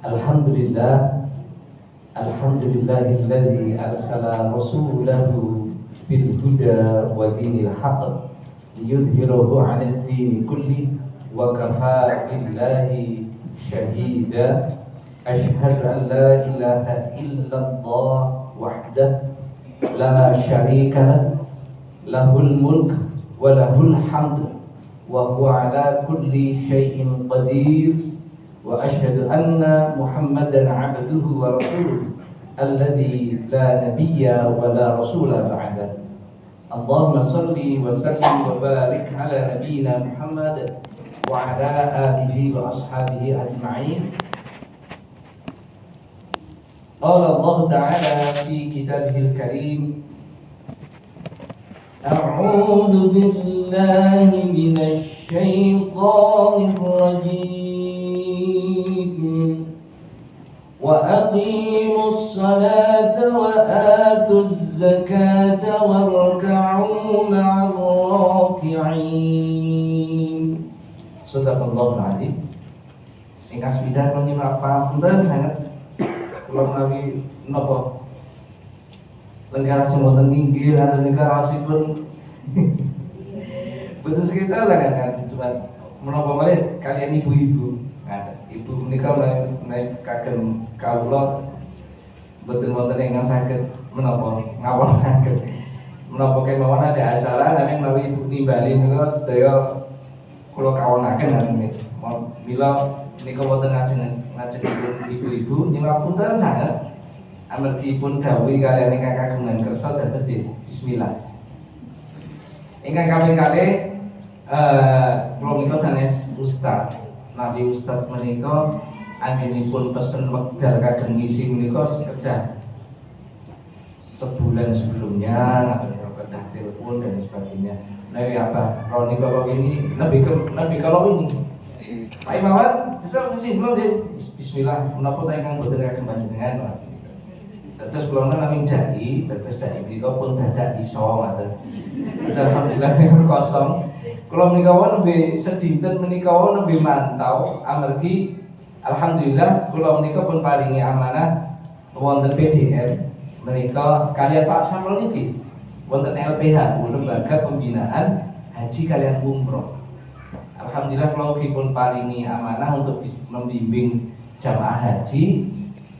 Alhamdulillah, alhamdulillahilladzi arsala rasulahu bil huda wa dinil haqq liyudhhirahu 'alad dini kulli wa kafaa billahi shahida. Asyhadu an la ilaha illallah wahdahu la syarika lahu, lahul mulk wa lahul hamd wa huwa 'ala kulli syai'in qadir. Wa asyhadu anna Muhammadan 'abduhu wa rasuluhu alladzi la nabiyya wa la rasula ba'da. Allahumma shalli wa sallim wa barik ala nabiyyina Muhammad wa ala alihi wa ashabihi ajma'in. Qala Allah ta'ala fi kitabihil karim, a'udzu billahi minasy syaithanir rajim. Wa aqimus salata wa atuz zakata warka'u ma'ar raki'in. Sadaqallahul azim. Ingkang sepidah menyimak pangapunten sanget kula menawi napa lenggah semonten inggil atau negara rasipun betul sekitar lah kan cuma menapa malih kalian ibu-ibu. Nah, ibu menika menawi kagem kawula boten wonten ingkang saged menapa ngawonake. Menapa kemawon ada acara nanging menawi ibu nimbali menika sedaya kula kawonaken nanging mila menika wonten ngajengipun ibu-ibu nyuwun sanget amargi pun dawuh kaliyan ingkang kagungan kersa dados bismillah. Ingkang kaping kalih kula menika sanes ustaz. Nabi Ustadz menika anggenipun pesen wekdal kagem ngisi menika sekedar sebulan sebelumnya atau kedah telepon dan sebagainya. Nabi apa? Kalau nika kok ini nabi kalau ini. Pak Imawan, sesuk ngisi dulu deh. Bismillah, menapa ta ingkang boten kagem panjenengan. Terus kula nami dai, terus dai menika pun dadak iso ngoten. Alhamdulillah menika kosong. Kalau menika nembe sedinten menika nembe mantau amargi alhamdulillah kula menika pun paringi amanah wonten PDM menika kalian Pak Samron niki wonten LPH Lembaga Pembinaan Haji kalian Umroh. Alhamdulillah kula pun paringi amanah untuk membimbing jamaah haji.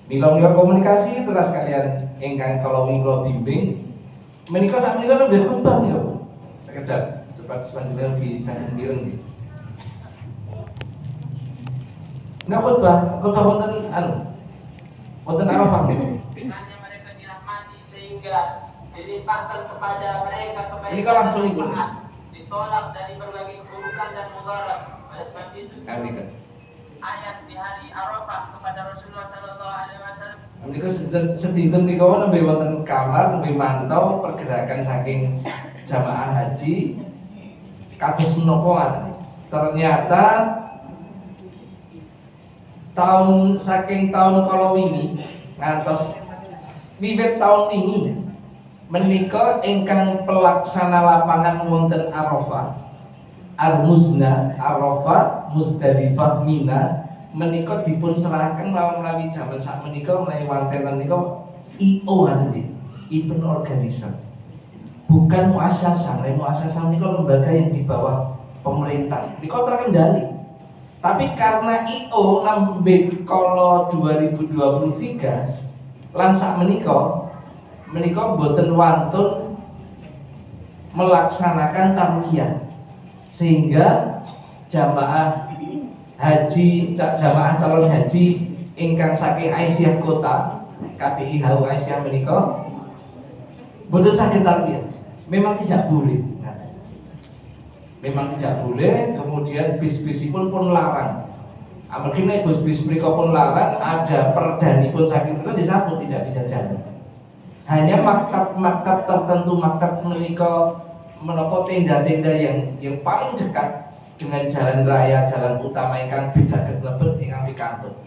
Mila komunikasi terus kalian ingkang kalau kula bimbing menika sak menika nembe khotbah niku sekedar sepanjang di saking mireng nggih. Nggak khotbah wonten wonten Arafah niku. Firman-Nya mereka dirahmati sehingga dilimpahkan kepada mereka kebaikan. Ini kan langsung ibu. Ditolak dari berbagai keburukan dan mudarat. Oleh sebab itu ayat di hari Arafah kepada Rasulullah sallallahu alaihi wasallam. Menika sedinten nika nembe wonten kamar nembe mantau pergerakan saking jamaah haji. Kados menapa ternyata saking tahun kalau ini ngantos wiwit tahun ini menika ingkang pelaksana lapangan wonten Arafah Al-Muznah Arafah Muzdalifah Mina menika dipun serahaken menawi jaman sak menika menawi wonten menika IO ngaten event organizer. Bukan muassasah, muassasah ini lembaga yang di bawah pemerintah. Ini terkendali. Tapi karena IO nambah kalau 2023 lansak menika boten wantun melaksanakan tarwiyah sehingga jamaah haji calon haji ingkang saking Aisyah kota KPI Hau Aisyah menika boten saged tarwiyah. Memang tidak boleh. Memang tidak boleh. Kemudian bis-bisipun pun larang. Amargi nek bis-bis mriku pun larang, ada perdanipun saking menika disambut tidak bisa jalan. Hanya maktab-maktab tertentu, maktab menika menapa tenda-tenda yang paling dekat dengan jalan raya, jalan utama ingkang bisa kelebet ingkang pikantuk.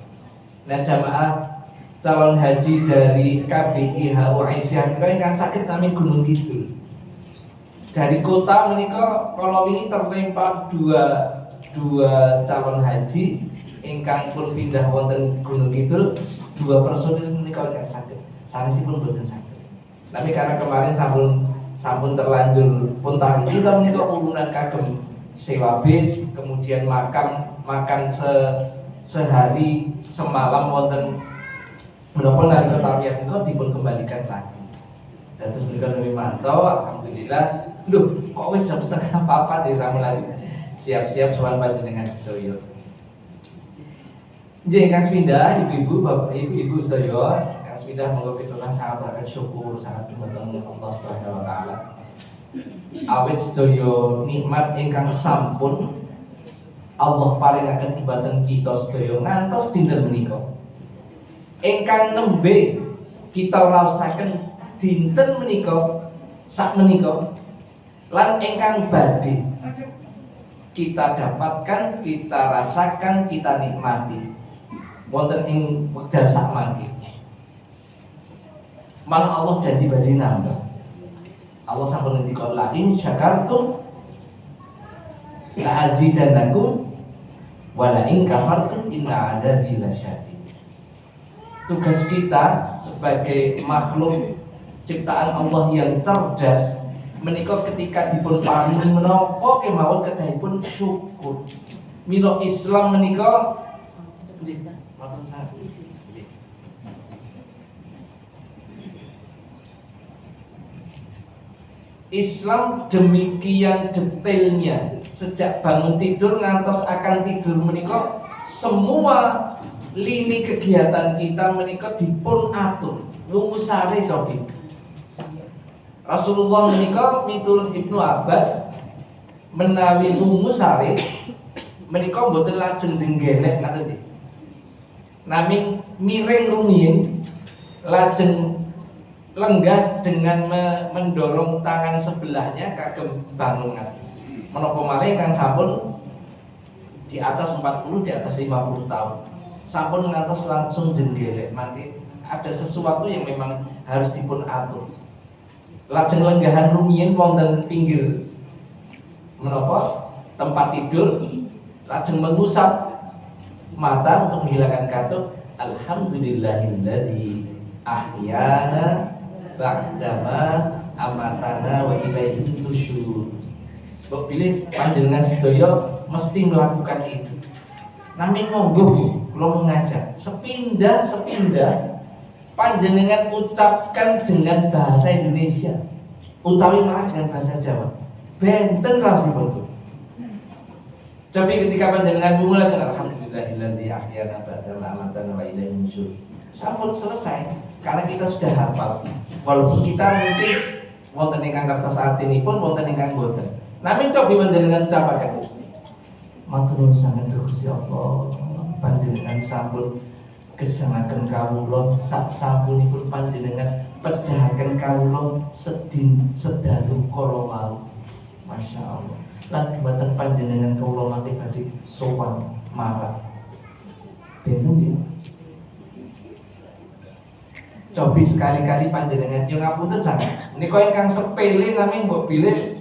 Nah, jamaah calon haji dari KBI HU Aisyah menika ingkang saged nami Gunung Kidul. Dari kota menika kalau ini terlempar dua calon haji ingkang pun pindah wonten Gunung Kidul 2 personil menika ingkang saged. Sanesipun boten saged. Tapi karena kemarin sampun terlanjur puntah kita menika urunan kagem sewa bis, kemudian makan sehari semalam wonten menapa nalika tawiyah menika dipun kembalikan lagi. Terus menika lebih mantau, alhamdulillah. Lho, kok wis jam 3:30 ya samulan siap-siap sowan panjenengan sedaya. Nggih, Kang Swinda, ibu-ibu, bapak ibu-ibu sedaya, Kang Swinda monggo pitulah sangat akan syukur sangat dumateng Allah Subhanahu wa taala. Awit sedaya nikmat ingkang sampun Allah paringaken dumateng kita sedaya ngantos dinten menika. Ingkang nembe kita raosaken dinten menika sak menika lan ingkang badhe kita dapatkan, kita rasakan, kita nikmati wonten ing wekdal sak mangke. Malah Allah janji badhe nambah. Allah sampun ngendika la in syakartum la azidannakum wa la in kafartum inna adzabi lasyadid. Tugas kita sebagai makhluk ciptaan Allah yang cerdas menika ketika dipun paringi menapa kemawon kedahipun syukur. Mila Islam menika matur sanget. Islam demikian detailnya sejak bangun tidur ngantos akan tidur menika semua lini kegiatan kita menika dipun atur lumusare cobi. Rasulullah menika miturut Ibnu Abbas menawi lumusare menika mboten lajeng jenggelek ngaten nggih. Naming miring rumiyin lajeng lenggah dengan mendorong tangan sebelahnya kagem bangunan. Menapa malih kang sampun di atas 40, di atas 50 tahun. Sampun ngantos langsung jenggelek, mati ada sesuatu yang memang harus dipun atur. Lajeng lenggahan rumiyin wonten pinggir menapa tempat tidur, lajeng mengusap mata untuk menghilangkan kantuk. Alhamdulillahilladzi ahyana ba'dama amatana wa ilaihi nusyur. Kok pilih panjenengan sedaya mesti melakukan itu. Naming monggo kula mengajak sepindah panjenengan ucapkan dengan bahasa Indonesia utawi malah dengan bahasa Jawa. Benten rasipun. Tapi ketika panjenengan mulai alhamdulillahilladzi ahyana ba'dama amatana wa ilaihi nusyur. Sampun selesai karena kita sudah hafal. Walaupun kita mungkin wonten ingkang kertas artinipun wonten ingkang boten. Nami cobi panjenengan ucapaken. Matur sanget Gusti Allah, panjenengan sampun gesangaken kawula sak sampunipun panjenengan pejahaken kawula sedalu kala wau. Masya Allah. Lan dumateng panjenengan kawula mati badhe sowan marang. Benten nggih. Cobi sekali-kali panjenengan yo ngapunten sangat. Nika ingkang sepele namung mbok pilih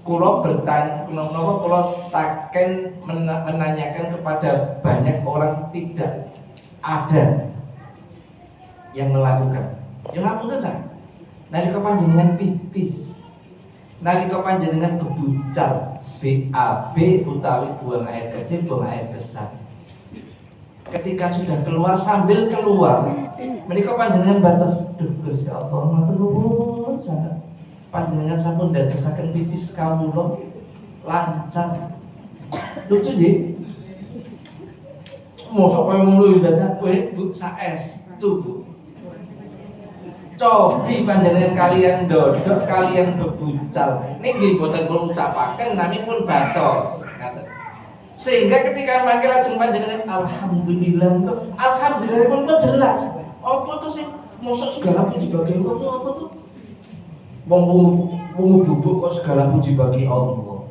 kula bertanya menapa kula taken menanyakan kepada banyak orang tidak ada yang melakukan. Yo ngapunten sangat. Nalika panjenengan pipis, nalika panjenengan bebucal, BAB utawi buang air kecil, buang air besar. Ketika sudah keluar sambil keluar menika panjenengan batas duh Gusti Allah matur nuwun sanget panjenengan sampun dadosaken pipis kawula lancar lucu nggih mosok kaya ngono yo dadak kowe Bu saes Bu cobi panjenengan kalian dodok kalian bebucal niki boten pun ucapaken nami pun batos ngaten. Sehingga ketika mangke lajeng panjenengan alhamdulillah pun jelas. Apa tuh sih mosok segala puji bagi Allah tuh apa tuh? Wong bubuk kok segala puji bagi Allah.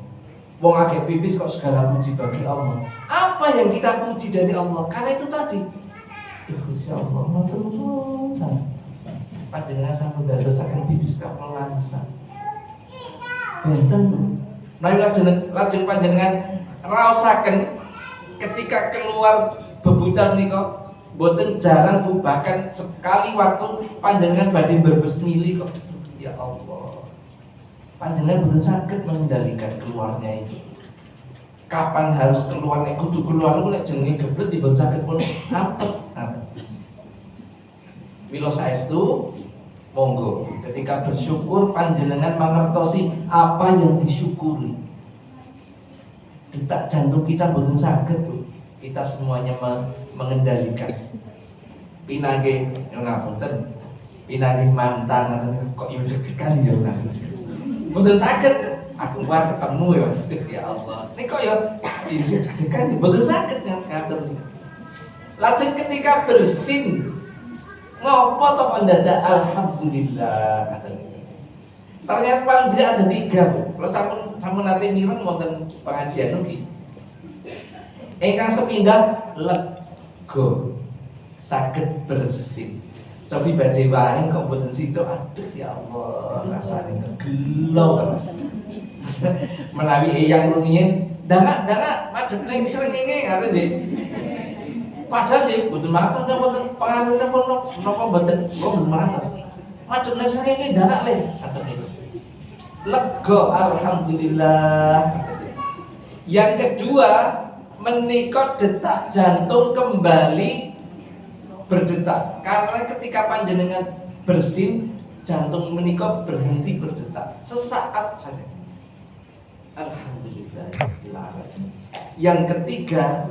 Wong akeh pipis kok segala puji bagi Allah. Apa yang kita puji dari Allah? Karena itu tadi. Gusti Allah matur nuwun. Panjenengan sampun dadosaken pipis kapelan. Benten. Nah lajeng panjenengan raosaken ketika keluar bebucan niko boten jarang Bu, bahkan sekali waktu panjenengan badhe berbes mili kok. Ya Allah. Panjenengan boten saged mengendalikan keluarnya itu. Kapan harus keluar, nek kudu keluar niku nek jenenge geblet dipun saged pun ampet. Mila saestu monggo ketika bersyukur panjenengan mangertosi apa yang disyukuri. Detak jantung kita boten saged Bu. Kita semuanya mengendalikan. Pinanggih yo ngapunten. Pinanggih mantan atau kok yo deg-degan yo boten saged. Aku war ketemu ya, ya Allah. Ini kok ya deg-degan boten saged ngatur. Lajeng ketika bersin ngopo to mendadak alhamdulillah katanya. Ternyata paling tidak ada 3 Bu. Kalau sampun nate mireng wonten pengajian niki. Ingkang sepindhah lega saged bersin. Cobi badhe wae kok mboten situ, aduh ya Allah rasane gelo. Menawi eyang rumiyin dana madhep ning srengenge ngaten nggih. Padahal nggih mboten matos wonten panganune pun napa mboten matos. Madhep ning srengenge dana le ngaten niku. Lega alhamdulillah. Yang kedua, menika detak jantung kembali berdetak. Karena ketika panjenengan bersin, jantung menika berhenti berdetak sesaat saja. Alhamdulillah. Yang ketiga,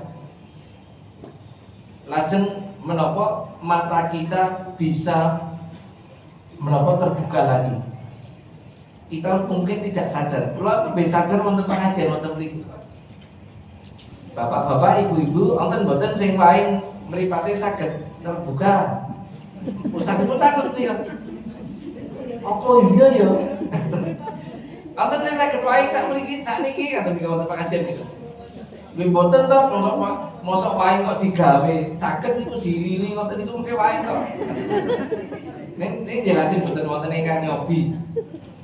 lajeng menapa mata kita bisa menapa terbuka lagi. Kita mungkin tidak sadar. Kalau lebih sadar wonten pengajian wonten mriki. Bapak-bapak, ibu-ibu, wonten mboten sing lain mripate saged terbuka. Usah dipun takut ya. Apa iya ya? Wonten sing saged wae sakniki ngaten iki wonten pengajian niku. Nggih mboten to mosok wae kok digawe saged niku dilili ngoten niku mengke wae to. Ning jelasin mboten wonten ingkang nyobi.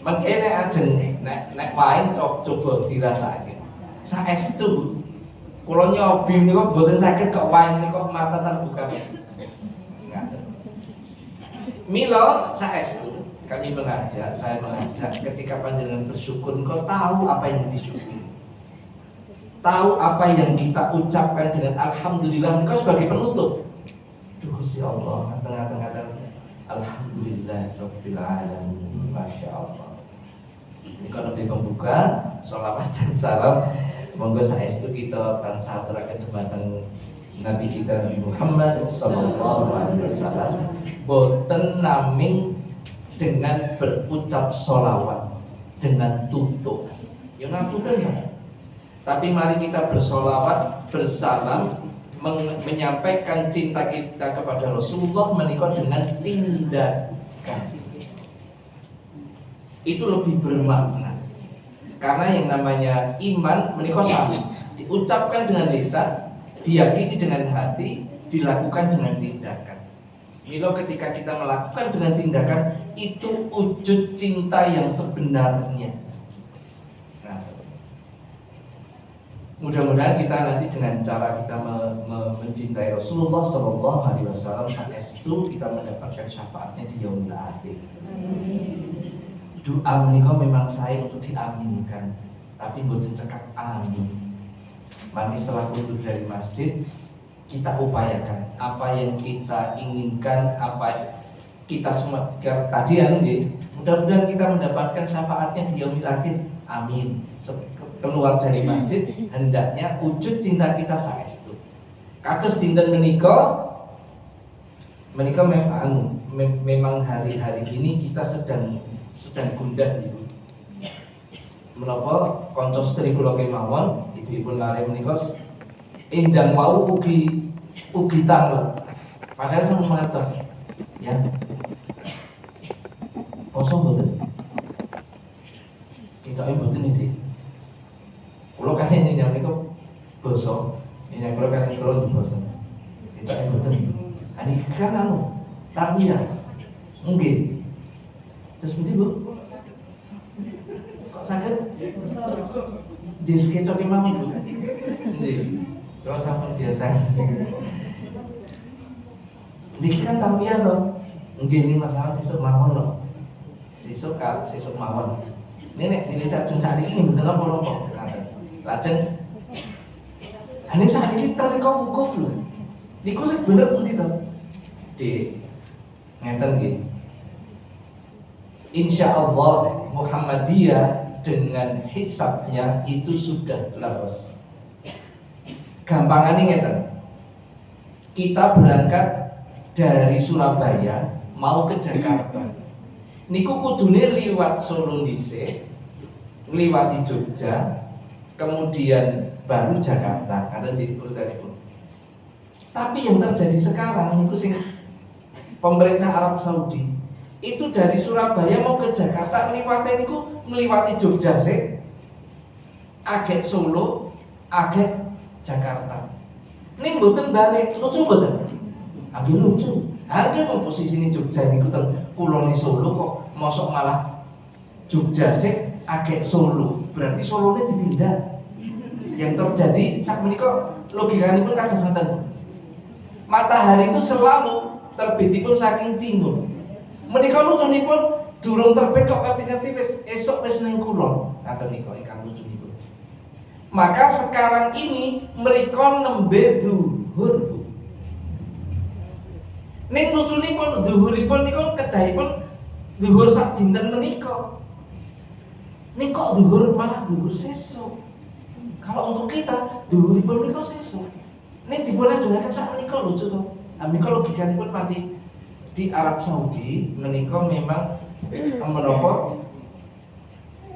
Mengke nek ajeng nek wae coba dirasake. Saestu kula nyobi niku mboten saged kok wae niku mata terbuka. Mila saestu saya mengajak ketika panjenengan bersyukur engkau tahu apa yang disyukuri. Tahu apa yang kita ucapkan dengan alhamdulillah engkau sebagai penutup. Gusti Allah ngata-ngata alhamdulillah rabbil alamin. Masya Allah. Ini kalau di pembuka sholawat dan salam monggo saestu kita tansah aturaken dumateng Nabi kita Muhammad sallallahu alaihi wasallam boten naming dengan berucap sholawat dengan tutup. Ya ngapunten. Tapi mari kita bersolawat, bersalam, menyampaikan cinta kita kepada Rasulullah menikah dengan tindakan. Itu lebih bermakna. Karena yang namanya iman menikah sama, diucapkan dengan lisan, diyakini dengan hati, dilakukan dengan tindakan. Milo ketika kita melakukan dengan tindakan itu wujud cinta yang sebenarnya. Nah, mudah-mudahan kita nanti dengan cara kita mencintai Rasulullah Shallallahu Alaihi Wasallam saestu kita mendapatkan syafaatnya di yaumil akhir. Doa menikah memang saya untuk diaminkan, tapi boten cekak amin. Mari setelah putus dari masjid kita upayakan apa yang kita inginkan, apa kita semua tadi mudah-mudahan kita mendapatkan syafaatnya di yaumil akhir. Amin. Keluar dari masjid hendaknya wujud cinta kita saestu. Kados dinten menika memang hari-hari ini kita sedang gundah ibu. Menapa kanca setri kula kemawon ibu-ibu lare menika enjang wau ugi tanglet. Padahal sama mengatos ya. Kosong mboten. Kita mboten iki. Kula kali ini niku basa, ini kula kali kula basa. Kita mboten. Ani kan tarbiya. Nggih. Terus pundi Bu? Kok saged? Diskecok mawon Bu. Nggih. Kalau sampun biasa. Niki kan tapi ya toh. Nggih ini masalah sesuk mawon loh. Sesuk mawon. Ini nek dhewe sajeng sakniki nggih mboten apa-apa. Lajeng ane sakniki terika wukuf lho. Niku sing bener pundi to? Dik, ngeten nggih. Insyaallah Muhammadiyah dengan hisabnya itu sudah leres. Gampangane ngeten. Kita berangkat dari Surabaya mau ke Jakarta. Niku kudune liwat Solo dhisik, ngliwati Jogja, kemudian baru Jakarta. Ada jadi urutanipun. Tapi yang terjadi sekarang niku sing pemerintah Arab Saudi itu dari Surabaya mau ke Jakarta ngliwati Jogja sik, agek Solo, agek Jakarta. Ning mboten balik, lucu mboten? Agak lucu. Harga komposisi ini Jogja niku teng kulone Solo kok mosok malah Jogja sik agek Solo. Berarti Solone dipindah. Yang terjadi sak menika logikanipun kados ngoten. Matahari itu selalu terbitipun saking timur. Menika lucunipun durung terbit kok ngerti-ngerti wis esuk wis ning kulon. Ngaten nika ingkang lucunipun. Maka sekarang ini mereka nembe zuhur. Ning lucunipun zuhuripun niku kedahipun zuhur sak dinten menika. Ning kok zuhur malah zuhur sesuk. Kalau untuk kita zuhuripun menika sesuk. Ning dipun ajengaken sak menika lucu to. Menika logikanipun pasti di Arab Saudi menika memang menapa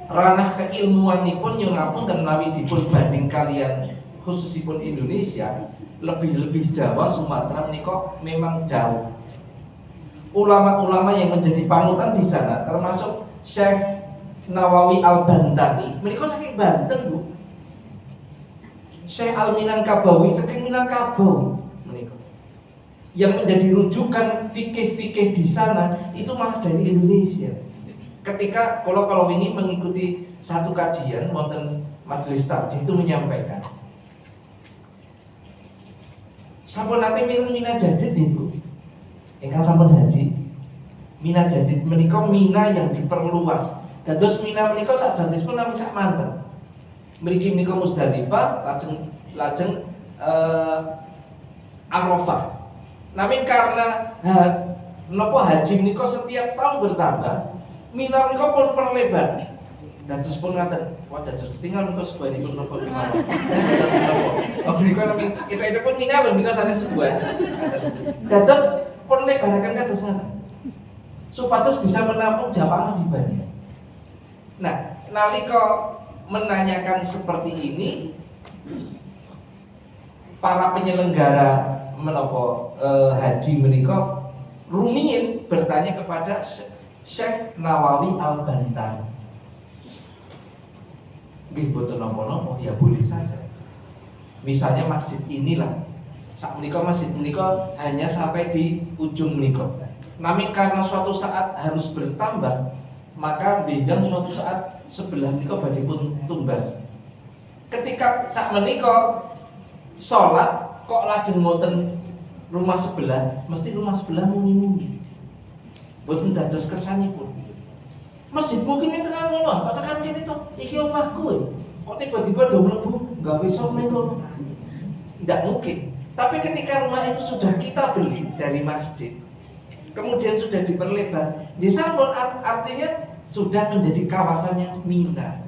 ranah keilmuanipun yang ngapunten menawi dipun banding kalian khususipun Indonesia lebih Jawa Sumatera menika memang jauh. Ulama-ulama yang menjadi panutan di sana termasuk Syekh Nawawi Al-Bantani menika saking Banten Bu. Syekh Al-Minangkabawi saking Minangkabau menika. Yang menjadi rujukan fikih-fikih di sana itu malah dari Indonesia. Ketika kalau ini mengikuti satu kajian wonten majelis takjih itu menyampaikan sampun nate Mina Jadid nih Bu. Ingkang sampun haji. Mina Jadid menika Mina yang diperluas. Dados Mina menika sak jadipun nami sak manten. Mriki menika Muzdalifah, lajeng Arafah. Namun karena napa haji menika setiap tahun bertambah, Mina menika pun perlebar. Dados pun ngaten, wah dados ketinggal menika sebuahipun napa gimana. Oh menika nami kita pun Mina lho menika sanes sebuah. Dados pun lebaraken kados ngaten. Supados bisa menampung jamaah lebih banyak. Nah, nalika menanyakan seperti ini, para penyelenggara menapa haji menika rumiyin bertanya kepada Syekh Nawawi Al-Bantani. Nggih boten napa-napa, ya boleh saja. Misalnya masjid inilah, sak menika masjid menika hanya sampai di ujung menika. Namun karena suatu saat harus bertambah, maka benjang suatu saat sebelah menika badhe pun tumbas. Ketika sak menika salat kok lajeng wonten rumah sebelah, mesti rumah sebelah muni-muni. Boten dados kersanipun. Masjid mungkin itu kan ngono, kok tekan kene to, iki omahku. Kok tiba-tiba do mlebu gawe sok mengko. Tidak mungkin. Tapi ketika rumah itu sudah kita beli dari masjid, kemudian sudah diperlebar, di sampun artinya sudah menjadi kawasannya Mina.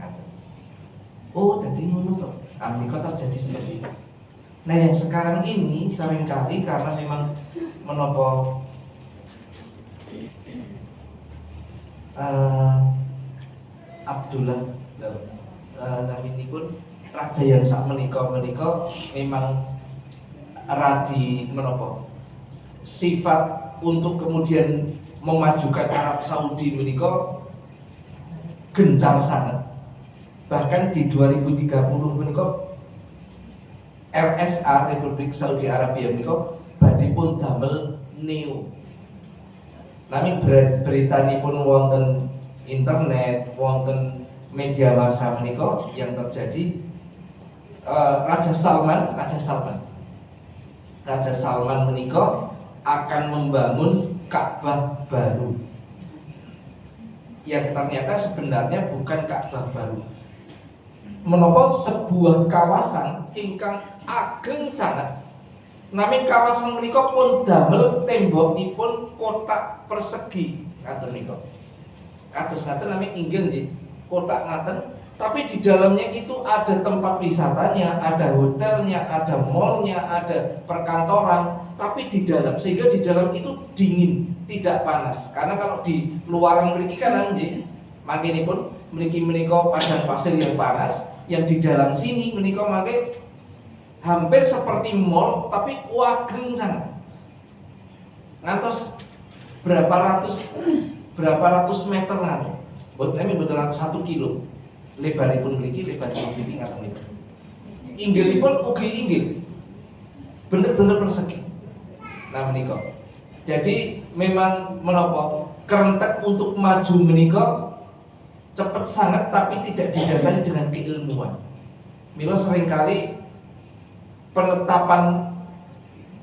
Oh, jadi ngono toh. Menika terjadi seperti itu. Nah, yang sekarang ini seringkali karena memang menapa Abdullah naminipun raja yang sak menika memang radi menapa sifat untuk kemudian memajukan Arab Saudi menika gencar sangat. Bahkan di 2030 menika RSA Republik Saudi Arabia menika badhe pun damel neo. Nami beritani pun wonten internet, wonten media massa menika yang terjadi Raja Salman menika akan membangun Ka'bah baru yang ternyata sebenarnya bukan Ka'bah baru. Menapa sebuah kawasan ingkang ageng sangat. Nami kawasan menika pun damel tembokipun kotak persegi ngaten menika. Kados ngaten nami inggil nggih, kotak ngaten, tapi di dalamnya itu ada tempat wisatanya, ada hotelnya, ada mallnya, ada perkantoran, tapi di dalam, sehingga di dalam itu dingin, tidak panas. Karena kalau di luaran mriki kan nggih, mangkenipun mriki menika padang pasir yang panas, yang di dalam sini menika mangke hampir seperti mall tapi wageng sangat. Ngantos berapa ratus meter ngantos. Mboten 1 kilo. Lebaripun mriki, lebaripun mriki ngaten niku. Inggilipun ugi inggil. Bener-bener persegi. Nah menika. Jadi memang menapa kerentek untuk maju menika cepat sangat tapi tidak didasari dengan keilmuan. Mila seringkali penetapan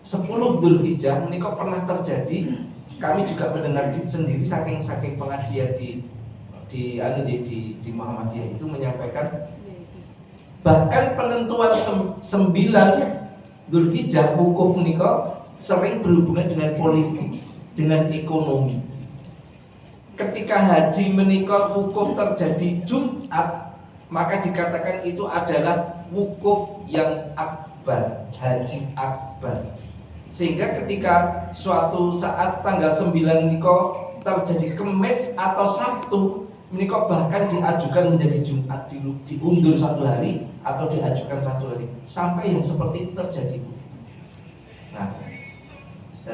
10 Dzulhijjah menika pernah terjadi. Kami juga mendengar sendiri saking pengajian di Muhammadiyah itu menyampaikan bahkan penentuan 9 Dzulhijjah wukuf menika sering berhubungan dengan politik, dengan ekonomi. Ketika haji menika wukuf terjadi Jumat, maka dikatakan itu adalah wukuf yang akbar, haji akbar. Sehingga ketika suatu saat tanggal 9 menika terjadi Kemis atau Sabtu, menika bahkan diajukan menjadi Jumat, diundur 1 hari atau diajukan 1 hari, sampai yang seperti itu terjadi. Nah,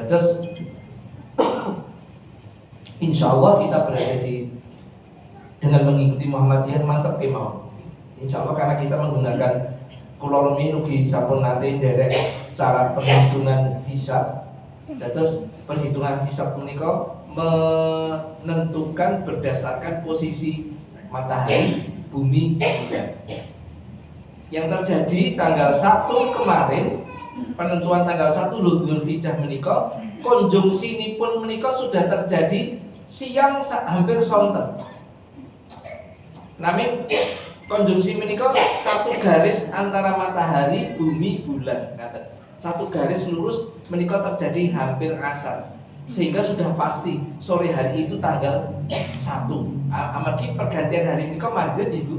terus insya Allah kita berada dengan mengikuti Muhammadiyah mantap kemauan. Insya Allah karena kita menggunakan kulormi nugi sampun nate derek cara perhitungan hisab. Terus perhitungan hisab menika menentukan berdasarkan posisi matahari, bumi, bulan. Yang terjadi tanggal 1 kemarin, penentuan tanggal 1 Dzulhijjah menika, konjungsinipun menika sudah terjadi siang hampir sonten. Namun konjungsi menika 1 garis antara matahari, bumi, bulan. 1 garis lurus menika terjadi hampir asar. Sehingga sudah pasti sore hari itu tanggal 1. Amargi pergantian hari menika maghrib Ibu,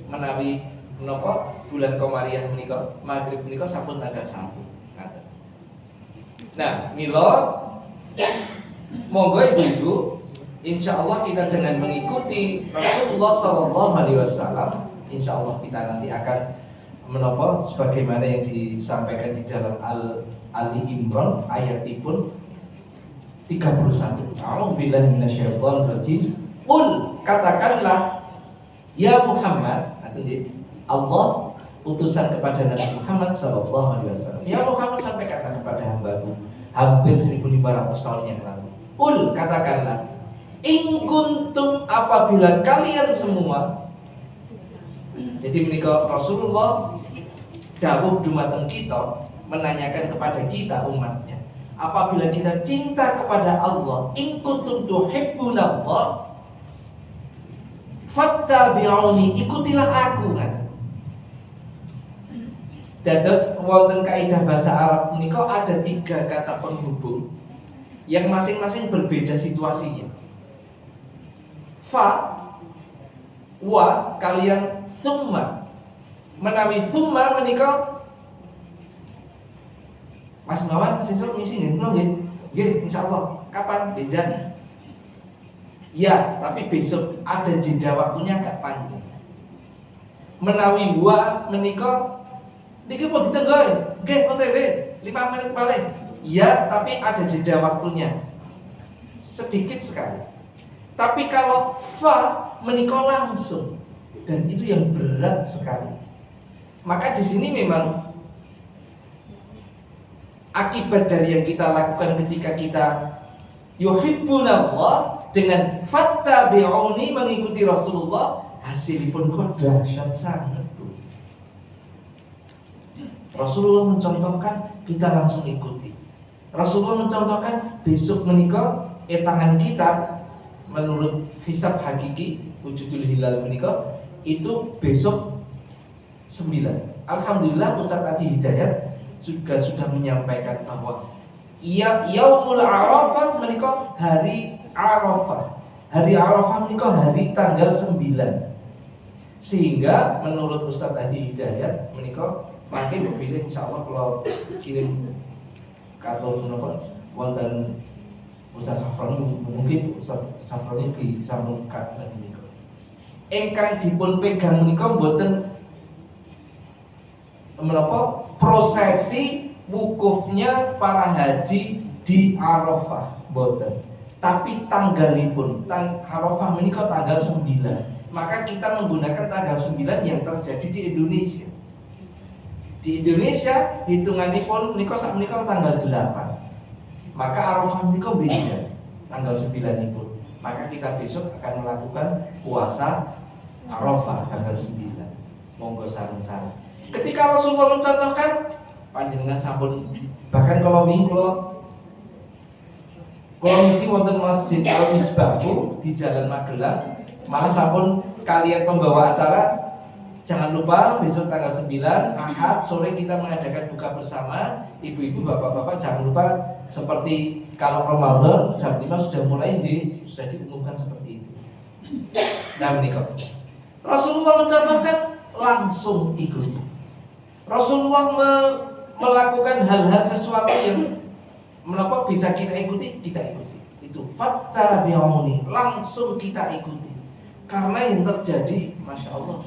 menawi menapa bulan Komariah menika maghrib menika sampun tanggal 1. Nah, mila monggo Ibu-ibu, insya Allah kita dengan mengikuti Rasulullah SAW, insya Allah kita nanti akan menapa sebagaimana yang disampaikan di dalam Ali Imran ayatipun 31. A'udzubillahi minasyaitonir rajim. Qul, katakanlah ya Muhammad, Allah utusan kepada Nabi Muhammad SAW. Ya Muhammad sampai kata kepada hamba-Mu hampir 1500 tahun yang lalu. Qul, katakanlah, in kuntum, apabila kalian semua. Jadi menika Rasulullah dawuh dumateng kita, menanyakan kepada kita umatnya, apabila kita cinta kepada Allah, in kuntum tuhibbunallah fattabi'uni, ikutilah aku. Dados wonten kaidah bahasa Arab menika ada 3 kata penghubung yang masing-masing berbeda situasinya. Fa, wa, kalian summa. Menawi summa menika Mas Mawan sesuk ngisi nggih kula nggih. Nggih insyaallah. Kapan? Bejan. Ya, tapi besok ada jeda waktunya agak panjang. Menawi wa menika niki pun ditenggoe. Nggih OTW 5 menit paling. Ya, tapi ada jeda waktunya. Sedikit sekali. Tapi kalau fa menika langsung, dan itu yang berat sekali. Maka di sini memang akibat dari yang kita lakukan ketika kita yuhibbunallah dengan fattabi'uni, mengikuti Rasulullah, hasilipun kok dahsyat sangat. Rasulullah mencontohkan, kita langsung ikuti. Rasulullah mencontohkan, besok menikah tangan kita menurut hisab hakiki wujudul hilal menikah itu besok 9. Alhamdulillah Ustaz Adi Hidayat sudah menyampaikan bahwa yaumul Arafah menikah hari Arafah. Hari Arafah menikah hari tanggal 9. Sehingga menurut Ustaz Adi Hidayat menikah makin berpilih insyaallah kalau kirim kartu menapa wonten Ustaz Safroni, mungkin Ustaz Safroni disambungkan menika. Ingkang dipun pegang menika mboten menapa prosesi wukufnya para haji di Arafah mboten. Tapi tanggalipun Arafah menika tanggal 9. Maka kita menggunakan tanggal 9 yang terjadi di Indonesia. Di Indonesia hitunganipun menika sak menika tanggal 8. Maka Arafah menika beda tanggal 9 itu. Maka kita besok akan melakukan puasa Arafah tanggal 9. Monggo sareng-sareng. Ketika Rasulullah mencontohkan, panjenengan sampun bahkan kalau wingi kula misi wonten Masjid Al-Misbahu di Jalan Magelang, malah sampun kalian pembawa acara, jangan lupa besok tanggal 9 Ahad sore kita mengadakan buka bersama. Ibu-ibu, bapak-bapak jangan lupa seperti kalau Ramadan jam 5 sudah mulai sudah diumumkan seperti itu. Nah menikah Rasulullah mencontohkan, langsung ikuti. Rasulullah melakukan hal-hal sesuatu yang menapa bisa kita ikuti, kita ikuti. Itu fattabi'uni, langsung kita ikuti. Karena yang terjadi, masya Allah,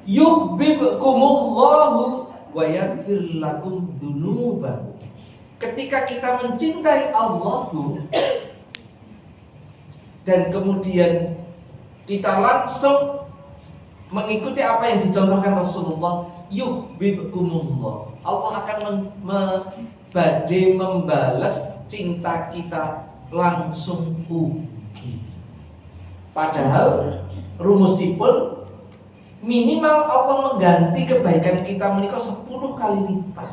yuhibbukumullahu wa yaghfir lakum dzunubakum. Ketika kita mencintai Allah dan kemudian kita langsung mengikuti apa yang dicontohkan Rasulullah, yuhibbukumullah, Allah akan membalas cinta kita langsung ugi. Padahal rumusipun minimal Allah mengganti kebaikan kita menikah 10 kali lipat.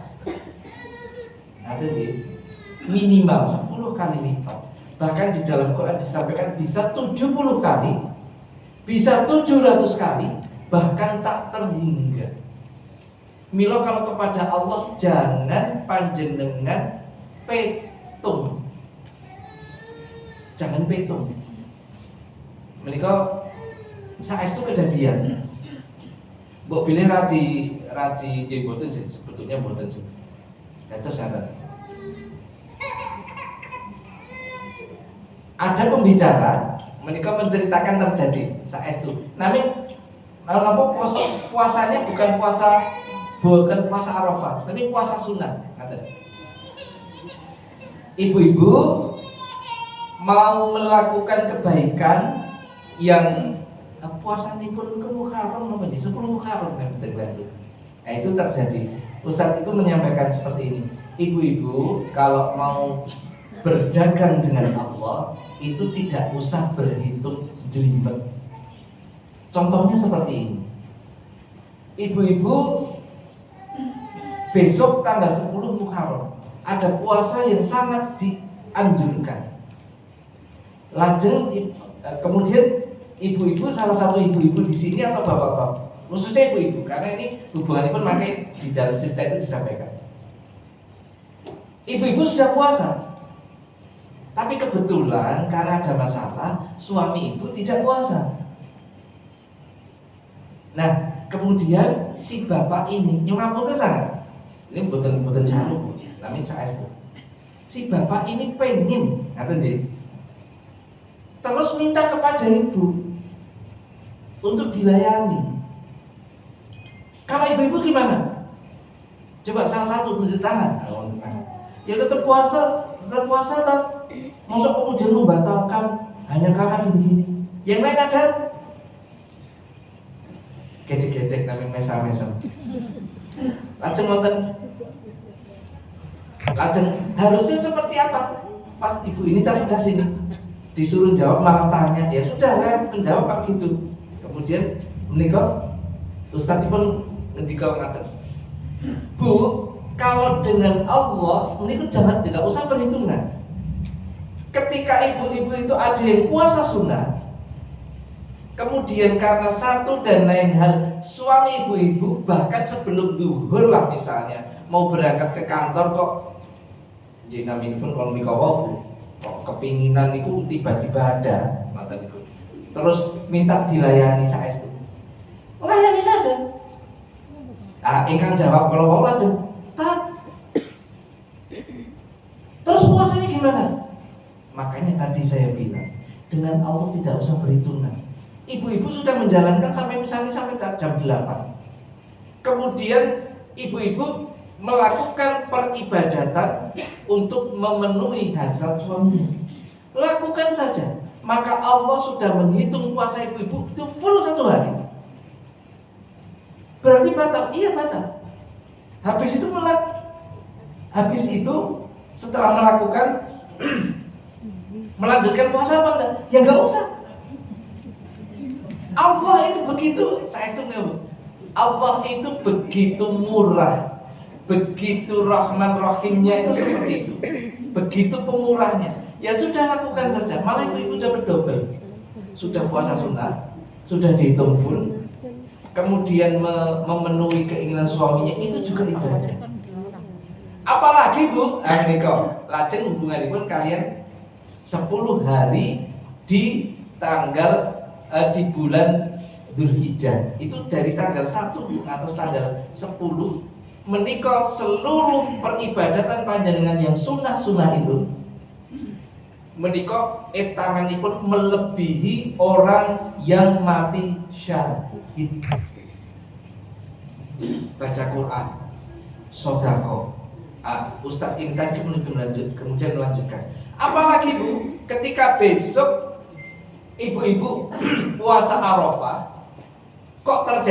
Nah, jadi minimal 10 kali lipat. Bahkan di dalam Quran disampaikan bisa 70 kali, bisa 700 kali, bahkan tak terhingga. Milo kalau kepada Allah jangan panjenengan petung. Jangan petung. Menika saestu kejadian. Mbok pilih radi mboten sih, sebetulnya mboten sih. Dados ngaten. Ada pembicara menika menceritakan terjadi saestu. Namun puasanya bukan puasa Arafah, tapi puasa sunat. Ngaten. Ibu-ibu mau melakukan kebaikan yang puasanipun ke Muharram namanya 10 Muharram kan betul. Nah itu terjadi. Ustadz itu menyampaikan seperti ini. Ibu-ibu kalau mau berdagang dengan Allah itu tidak usah berhitung jelimet. Contohnya seperti ini. Ibu-ibu besok tanggal 10 Muharram ada puasa yang sangat dianjurkan. Lajeng kemudian ibu-ibu, salah satu ibu-ibu di sini atau bapak-bapak, khususnya ibu-ibu, karena ini hubungannya pun makanya di dalam cerita itu disampaikan. Ibu-ibu sudah puasa, tapi kebetulan karena ada masalah suami ibu tidak puasa. Nah, kemudian si bapak ini nyumpul ke sana. Ini boten saru, namanya saestu. Si bapak ini pengen, ngaten nggih. Terus minta kepada ibu untuk dilayani. Kalau ibu-ibu gimana? Coba salah satu tunjuk tangan. Ya tetap puasa tak. Masuk kemudian membatalkan hanya karena gini-gini. Yang lain ada gedek-gedek namanya mesam-mesam. Lajeng harusnya seperti apa? Pak ibu ini cerdas ini. Disuruh jawab malah tanya, ya sudah saya menjawab Pak gitu. Kemudian menikah Ustaz pun ngendika ngaten. Bu, kalau dengan Allah ini jangan, tidak usah perhitungan. Ketika ibu-ibu itu ada yang puasa sunnah, kemudian karena satu dan lain hal suami ibu-ibu bahkan sebelum zuhur lah misalnya mau berangkat ke kantor kok jenami pun kalau mikawa kok kepinginan itu tiba-tiba ada mata itu, terus minta dilayani saestu, layani saja. Ingkang jawab kalau mau aja, terus puasanya gimana? Makanya tadi saya bilang dengan Allah tidak usah perhitungan. Ibu-ibu sudah menjalankan sampai misalnya sampai jam 8. Kemudian ibu-ibu melakukan peribadatan untuk memenuhi hasrat suaminya. Lakukan saja. Maka Allah sudah menghitung puasa ibu-ibu itu full 1 hari. Berarti batal? Iya batal. Habis itu setelah melakukan melanjutkan puasa apa enggak? Ya enggak usah. Allah itu begitu, saya istimewa. Allah itu begitu murah, begitu rahman rahimnya itu seperti itu, begitu pemurahnya. Ya sudah lakukan saja. Malah ibu dapat double. Sudah puasa sunnah, sudah dihitung full, kemudian memenuhi keinginan suaminya, itu juga ibadah. Apalagi Bu, niko, lajeng hubunganipun kalian 10 hari di tanggal di bulan Dzulhijjah. Itu dari tanggal 1 atau tanggal 10 menika seluruh peribadatan panjenengan yang sunnah-sunnah itu menika etanganipun melebihi orang yang mati syahid. Baca Quran, sedekah. Ustaz ini tadi kemudian melanjutkan. Apalagi Bu, ketika besok ibu-ibu puasa Arafah, kok terjadi